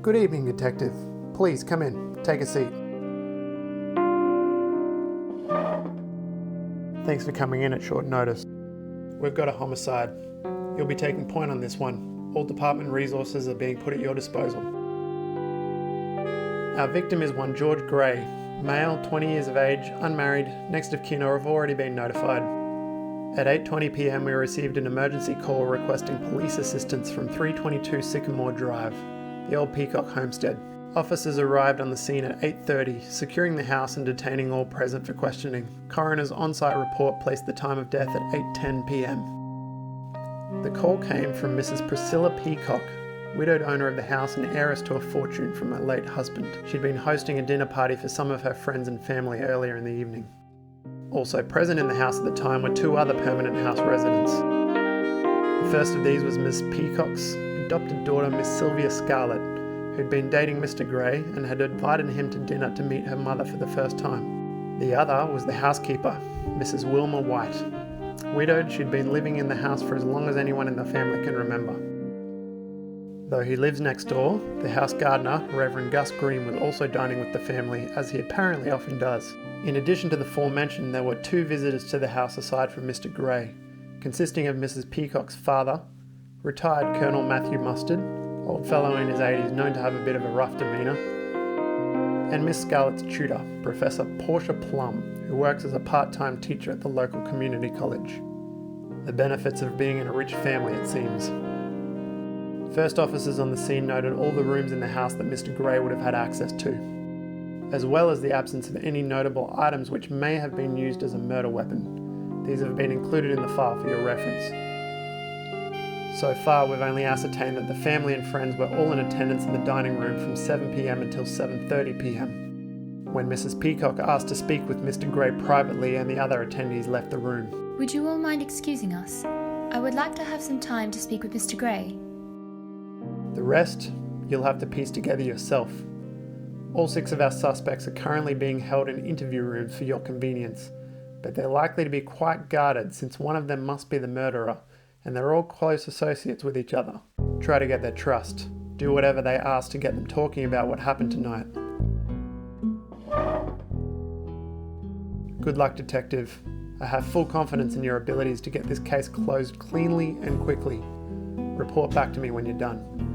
Good evening, Detective. Please come in. Take a seat. Thanks for coming in at short notice. We've got a homicide. You'll be taking point on this one. All department resources are being put at your disposal. Our victim is one George Gray, male, 20 years of age, unmarried, next of kin or have already been notified. At 8:20 p.m. we received an emergency call requesting police assistance from 322 Sycamore Drive, the old Peacock homestead. Officers arrived on the scene at 8:30, securing the house and detaining all present for questioning. Coroner's on-site report placed the time of death at 8:10 p.m. The call came from Mrs. Priscilla Peacock, widowed owner of the house and heiress to a fortune from her late husband. She'd been hosting a dinner party for some of her friends and family earlier in the evening. Also present in the house at the time were two other permanent house residents. The first of these was Miss Peacock's adopted daughter, Miss Sylvia Scarlett, who'd been dating Mr. Gray and had invited him to dinner to meet her mother for the first time. The other was the housekeeper, Mrs. Wilma White. Widowed, she'd been living in the house for as long as anyone in the family can remember. Though he lives next door, the house gardener, Reverend Gus Green, was also dining with the family, as he apparently often does. In addition to the forementioned, there were two visitors to the house aside from Mr. Gray, consisting of Mrs. Peacock's father, retired Colonel Matthew Mustard, old fellow in his 80s known to have a bit of a rough demeanour, and Miss Scarlett's tutor, Professor Portia Plum, who works as a part-time teacher at the local community college. The benefits of being in a rich family, it seems. First officers on the scene noted all the rooms in the house that Mr. Gray would have had access to, as well as the absence of any notable items which may have been used as a murder weapon. These have been included in the file for your reference. So far, we've only ascertained that the family and friends were all in attendance in the dining room from 7 p.m. until 7:30 p.m, when Mrs. Peacock asked to speak with Mr. Gray privately and the other attendees left the room. Would you all mind excusing us? I would like to have some time to speak with Mr. Gray. The rest, you'll have to piece together yourself. All 6 of our suspects are currently being held in interview rooms for your convenience, but they're likely to be quite guarded since one of them must be the murderer, and they're all close associates with each other. Try to get their trust. Do whatever they ask to get them talking about what happened tonight. Good luck, Detective. I have full confidence in your abilities to get this case closed cleanly and quickly. Report back to me when you're done.